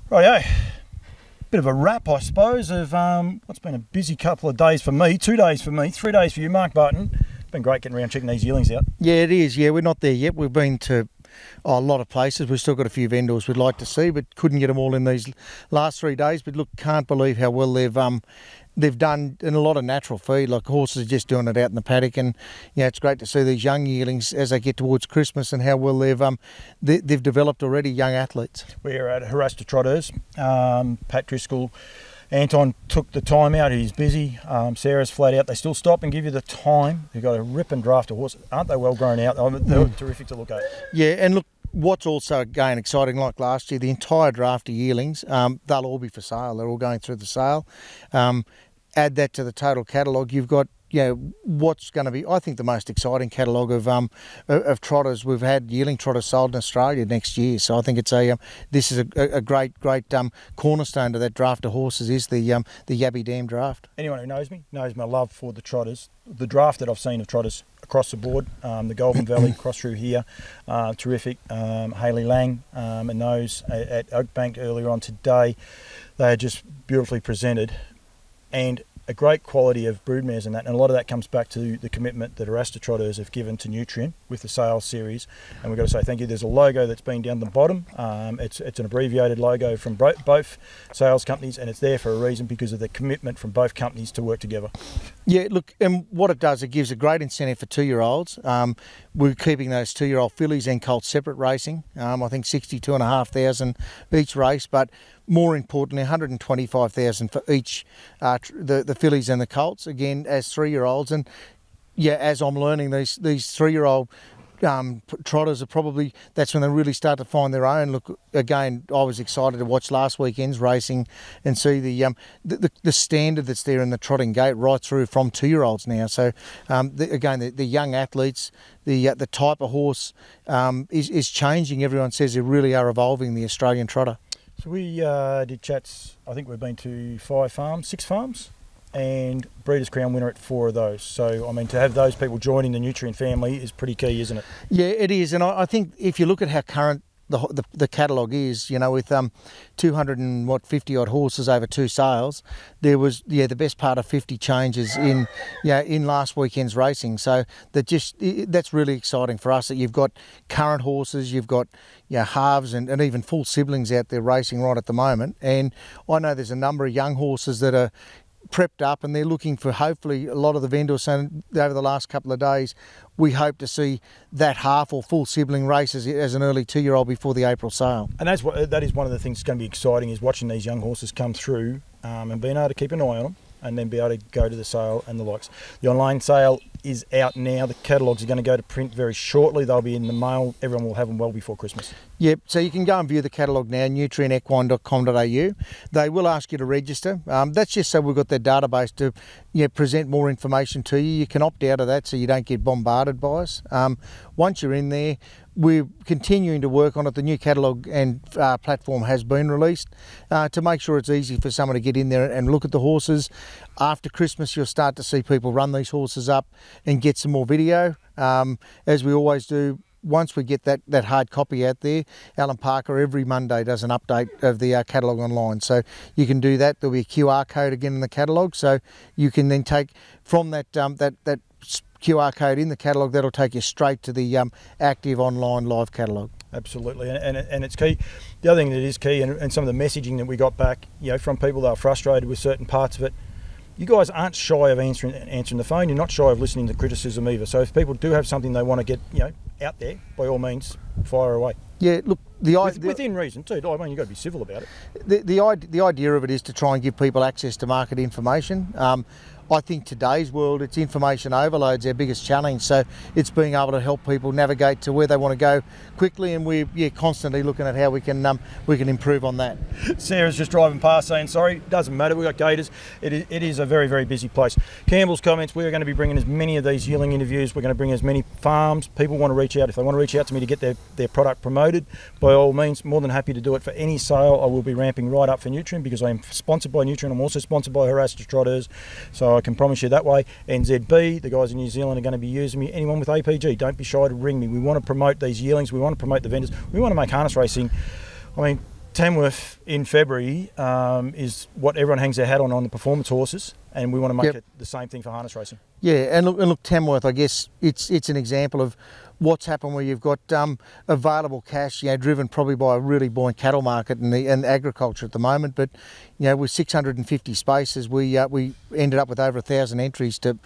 Rightio. Bit of a wrap, I suppose, of what's been a busy couple of days for me. 2 days for me, 3 days for you, Mark Barton. It's been great getting around checking these yearlings out. Yeah, it is. Yeah, we're not there yet. We've been to a lot of places. We've still got a few vendors we'd like to see, but couldn't get them all in these last 3 days. But look, can't believe how well they've done in a lot of natural feed. Like horses are just doing it out in the paddock, and yeah, it's great to see these young yearlings as they get towards Christmas and how well they've developed already, young athletes. We're at Haras to Trotteurs. Pat Driscoll, Anton took the time out. He's busy. Sarah's flat out. They still stop and give you the time. They've got a rip and draft of horses. Aren't they well grown out? They're terrific to look at. Yeah, and look, what's also again exciting, like last year, the entire draft of yearlings, they'll all be for sale. They're all going through the sale. Add that to the total catalogue, you've got, you know, what's going to be, I think, the most exciting catalogue of trotters. We've had yearling trotters sold in Australia next year, so I think it's this is a great cornerstone to that draft of horses is the Yabby Dam draft. Anyone who knows me knows my love for the trotters. The draft that I've seen of trotters across the board, the Golden Valley, cross through here, terrific. Haley Lang and those at Oakbank earlier on today, they are just beautifully presented. And a great quality of broodmares and that, and a lot of that comes back to the commitment that Haras Trotteurs have given to Nutrien with the sales series, and we've got to say thank you. There's a logo that's been down the bottom. It's an abbreviated logo from both sales companies, and it's there for a reason, because of the commitment from both companies to work together. Yeah, look, and what it does, it gives a great incentive for 2-year-olds. We're keeping those 2-year-old fillies and colts separate racing. I think 62,500 each race, but more importantly, 125,000 for each, the fillies and the colts, again, as 3-year-olds. And yeah, as I'm learning, these 3-year-old trotters are probably, that's when they really start to find their own. Look, again, I was excited to watch last weekend's racing and see the standard that's there in the trotting gate right through from 2-year-olds now. So again, the young athletes, the type of horse is changing. Everyone says they really are evolving the Australian trotter. So we did chats, I think we've been to 6 farms, and Breeders' Crown winner at 4 of those. So, I mean, to have those people joining the Nutrien family is pretty key, isn't it? Yeah, it is. And I think if you look at how current the catalogue is, you know, with 250 odd horses over 2 sales, there was the best part of 50 changes in last weekend's racing. So that's really exciting for us, that you've got current horses, you've got halves and even full siblings out there racing right at the moment. And I know there's a number of young horses that are prepped up, and they're looking for, hopefully, a lot of the vendors saying over the last couple of days, we hope to see that half or full sibling races as an early 2-year-old before the April sale. And that is one of the things that's going to be exciting, is watching these young horses come through and being able to keep an eye on them, and then be able to go to the sale and the likes. The online sale is out now. The catalogues are going to go to print very shortly. They'll be in the mail. Everyone will have them well before Christmas. Yep, so you can go and view the catalogue now, nutrienequine.com.au. They will ask you to register. That's just so we've got their database to present more information to you. You can opt out of that so you don't get bombarded by us. Once you're in there, we're continuing to work on it. The new catalogue and platform has been released to make sure it's easy for someone to get in there and look at the horses. After Christmas, you'll start to see people run these horses up and get some more video, as we always do. Once we get that hard copy out there, Alan Parker every Monday does an update of the catalogue online. So you can do that. There'll be a QR code again in the catalogue, so you can then take from that QR code in the catalogue, that'll take you straight to the active online live catalogue. Absolutely, and it's key. The other thing that is key, and some of the messaging that we got back, from people that are frustrated with certain parts of it, you guys aren't shy of answering the phone. You're not shy of listening to criticism either. So if people do have something they want to get out there, by all means, fire away. Yeah, look, within reason too. I mean, you've got to be civil about it. The idea of it is to try and give people access to market information. I think today's world, it's information overload's our biggest challenge. So it's being able to help people navigate to where they want to go quickly, and we're constantly looking at how we can improve on that. Sarah's just driving past saying sorry. Doesn't matter. We've got gators. It is a very, very busy place. Campbell's comments. We're going to be bringing as many of these yearling interviews. We're going to bring as many farms. People want to reach out. If they want to reach out to me to get their product promoted, by all means, more than happy to do it. For any sale, I will be ramping right up for Nutrien, because I am sponsored by Nutrien. I'm also sponsored by Haras Trotteurs, so I can promise you that way. NZB, the guys in New Zealand are going to be using me. Anyone with APG, don't be shy to ring me. We want to promote these yearlings. We want to promote the vendors. We want to make harness racing. I mean, Tamworth in February is what everyone hangs their hat on the performance horses, and we want to make it the same thing for harness racing. Yeah, and look, Tamworth, I guess it's an example of what's happened where you've got available cash, driven probably by a really buoyant cattle market and agriculture at the moment. But with 650 spaces, we ended up with over 1,000 entries to,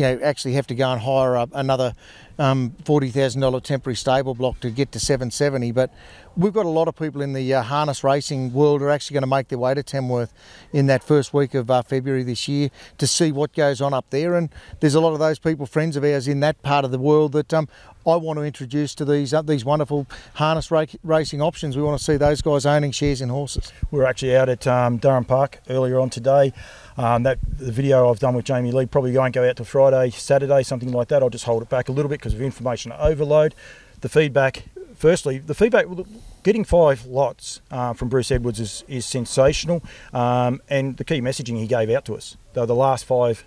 actually have to go and hire another $40,000 temporary stable block to get to 770. But we've got a lot of people in the harness racing world who are actually going to make their way to Tamworth in that first week of February this year to see what goes on up there. And there's a lot of those people, friends of ours in that part of the world, that I want to introduce to these wonderful harness racing options. We want to see those guys owning shares in horses. We were actually out at Durham Park earlier on today. The video I've done with Jamie Lee probably won't go out till Friday, Saturday, something like that. I'll just hold it back a little bit because of information overload. The feedback, getting 5 lots from Bruce Edwards is sensational, and the key messaging he gave out to us, they're the last 5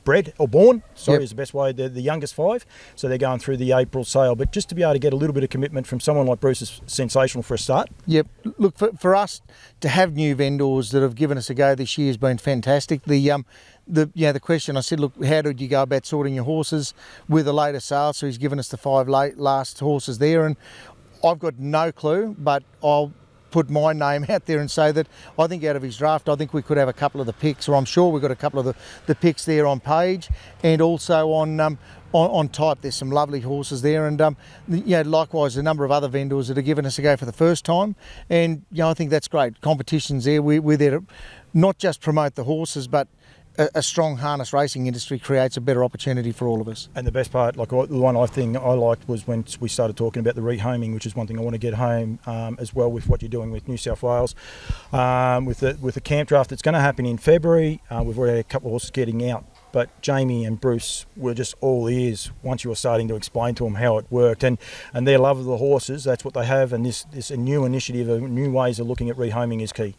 bred or born, is the best way, the youngest 5, so they're going through the April sale. But just to be able to get a little bit of commitment from someone like Bruce is sensational for a start. Yep, look, for us to have new vendors that have given us a go this year has been fantastic. The question, I said, look, how did you go about sorting your horses with a later sale? So he's given us the 5 last horses there, and I've got no clue, but I'll put my name out there and say that I think out of his draft, I think we could have a couple of the picks, or I'm sure we've got a couple of the picks there on page, and also on type. There's some lovely horses there, and likewise a number of other vendors that have given us a go for the first time, and I think that's great. Competition's there. We're there to not just promote the horses, but a strong harness racing industry creates a better opportunity for all of us. And the best part, the one thing I liked was when we started talking about the rehoming, which is one thing I want to get home as well with what you're doing with New South Wales. With the camp draft that's going to happen in February, we've already had a couple of horses getting out. But Jamie and Bruce were just all ears once you were starting to explain to them how it worked, and their love of the horses, that's what they have, and this a new initiative, new ways of looking at rehoming is key.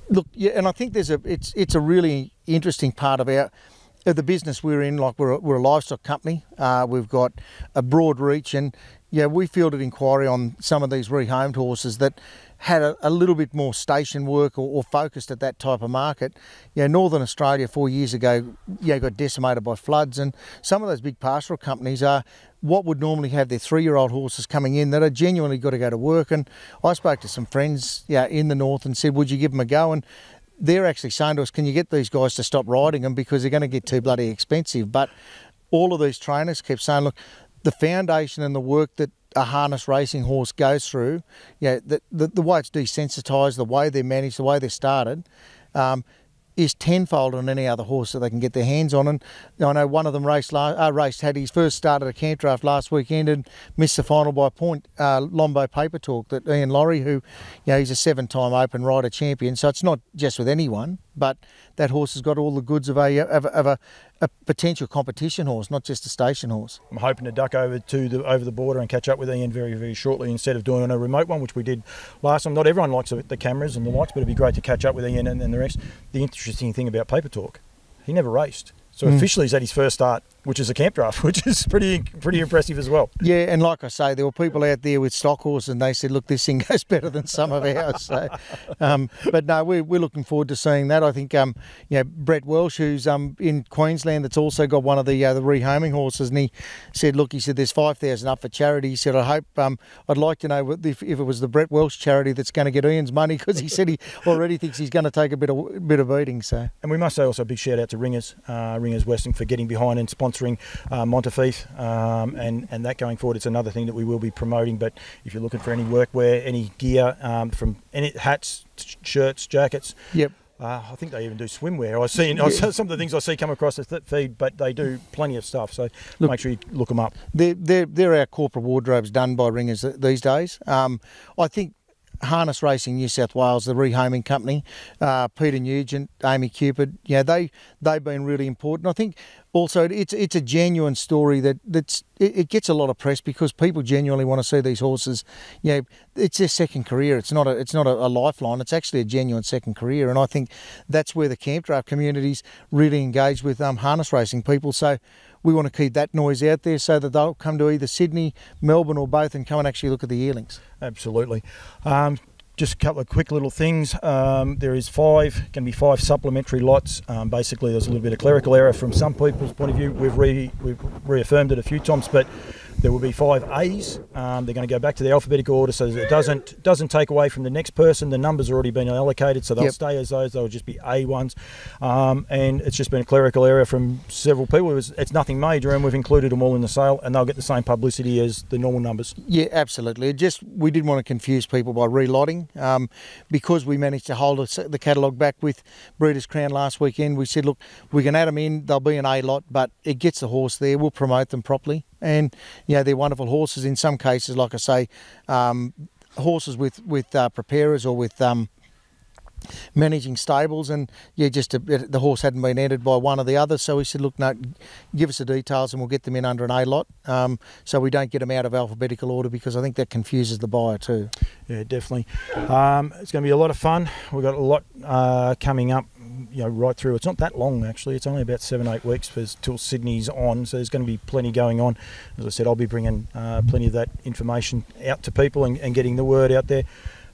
Look, and I think it's a really interesting part of the business we're in. Like we're a livestock company, we've got a broad reach, and we fielded inquiry on some of these rehomed horses that had a little bit more station work or focused at that type of market. Northern Australia 4 years ago got decimated by floods, and some of those big pastoral companies are what would normally have their 3-year-old horses coming in that are genuinely got to go to work. And I spoke to some friends in the north and said, would you give them a go? And they're actually saying to us, can you get these guys to stop riding them because they're going to get too bloody expensive? But all of these trainers kept saying, look, the foundation and the work that a harness racing horse goes through, the way it's desensitised, the way they're managed, the way they're started, is tenfold on any other horse that they can get their hands on. And I know one of them had his first start at a camp draft last weekend and missed the final by a point. Lombo Paper Talk, that Ian Laurie, who he's a 7-time Open Rider champion, so it's not just with anyone, but that horse has got all the goods of a potential competition horse, not just a station horse. I'm hoping to duck over the border and catch up with Ian very, very shortly instead of doing a remote one, which we did last time. Not everyone likes the cameras and the lights, but it'd be great to catch up with Ian and the rest. The interesting thing about Paper Talk, he never raced. So officially he's at his first start, which is a camp draft, which is pretty impressive as well. Yeah, and like I say, there were people out there with stock horses and they said, look, this thing goes better than some of ours. So, but no, we're looking forward to seeing that. I think Brett Welsh, who's in Queensland, that's also got one of the rehoming horses, and he said, there's 5,000 up for charity. He said, I hope, I'd like to know if it was the Brett Welsh charity that's going to get Ian's money, because he said he already thinks he's going to take a bit of beating. So, and we must say also a big shout out to Ringers Western for getting behind and sponsoring Montefiore, and that going forward. It's another thing that we will be promoting. But if you're looking for any workwear, any gear, from any hats, shirts, jackets, I think they even do swimwear. Some of the things I see come across the feed, but they do plenty of stuff. So make sure you look them up. They're our corporate wardrobes done by Ringers these days. I think Harness Racing New South Wales, the rehoming company, Peter Nugent, Amy Cupid, they've been really important. I think also it's a genuine story it gets a lot of press because people genuinely want to see these horses. It's their second career. It's not a lifeline. It's actually a genuine second career, and I think that's where the camp draft community's really engaged with harness racing people. So we want to keep that noise out there so that they'll come to either Sydney, Melbourne or both and come and actually look at the yearlings. Absolutely. just a couple of quick little things. There is going to be 5 supplementary lots. Basically, there's a little bit of clerical error from some people's point of view. We've reaffirmed it a few times, but there will be 5 A's. They're going to go back to the alphabetical order, so it doesn't take away from the next person. The numbers already been allocated, so they'll stay as those. They'll just be A ones, and it's just been a clerical error from several people. It's nothing major, and we've included them all in the sale, and they'll get the same publicity as the normal numbers. Yeah, absolutely. We didn't want to confuse people by relotting. Because we managed to hold the catalogue back with Breeders' Crown last weekend, we said, look, we can add them in, they'll be an A lot, but it gets the horse there, we'll promote them properly. And, they're wonderful horses in some cases, like I say, horses with preparers or with managing stables, and the horse hadn't been entered by one or the other, so we said, look, no, give us the details and we'll get them in under an A lot, so we don't get them out of alphabetical order, because I think that confuses the buyer too. Yeah, definitely. It's going to be a lot of fun. We've got a lot coming up, right through. It's not that long actually. It's only about 7-8 weeks till Sydney's on, so there's going to be plenty going on. As I said, I'll be bringing plenty of that information out to people and getting the word out there.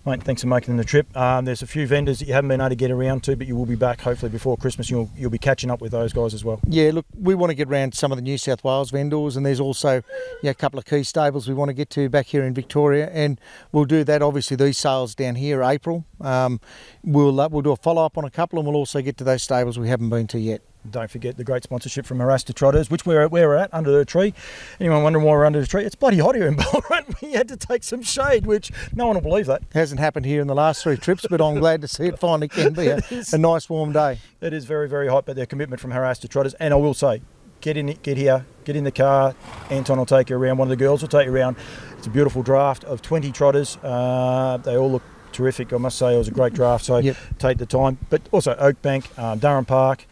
Mate, thanks for making the trip. There's a few vendors that you haven't been able to get around to, but you will be back hopefully before Christmas. You'll be catching up with those guys as well. Yeah, look, we want to get around some of the New South Wales vendors, and there's also a couple of key stables we want to get to back here in Victoria, and we'll do that. Obviously, these sales down here, April. We'll do a follow-up on a couple, and we'll also get to those stables we haven't been to yet. Don't forget the great sponsorship from Haras to Trotteurs, which we're at under the tree. Anyone wondering why we're under the tree? It's bloody hot here in Ballarat. We had to take some shade, which no one will believe that. Hasn't happened here in the last 3 trips, but I'm glad to see it finally can be a nice warm day. It is very, very hot, but their commitment from Haras to Trotteurs, and I will say, get here, get in the car. Anton will take you around. One of the girls will take you around. It's a beautiful draft of 20 trotters. They all look terrific. I must say, it was a great draft, so take the time. But also Oakbank, Durham Park.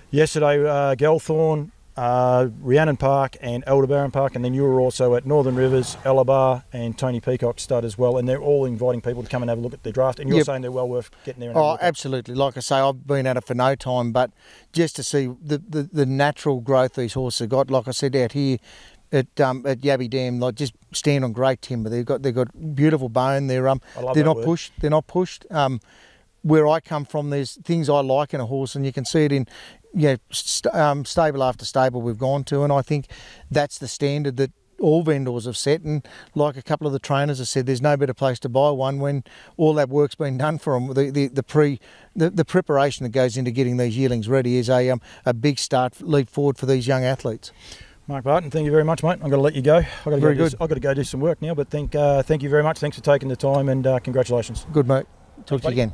Yesterday, Gelthorne, Rhiannon Park and Aldebaran Park, and then you were also at Northern Rivers, Alabar and Tony Peacock Stud as well, and they're all inviting people to come and have a look at their draft, and you're saying they're well worth getting there and have a look at. Absolutely. Like I say, I've been at it for no time, but just to see the natural growth these horses have got, like I said out here at Yabby Dam, like just stand on great timber. They've got beautiful bone. They're not pushed. They're not pushed. Where I come from, there's things I like in a horse, and you can see it in stable after stable we've gone to, and I think that's the standard that all vendors have set. And like a couple of the trainers have said, there's no better place to buy one when all that work's been done for them. The preparation that goes into getting these yearlings ready is a big leap forward for these young athletes. Mark Barton, thank you very much, mate. I'm going to let you go. I've got to go do some work now, but thank you very much. Thanks for taking the time, and congratulations. Good, mate. Talk to you again.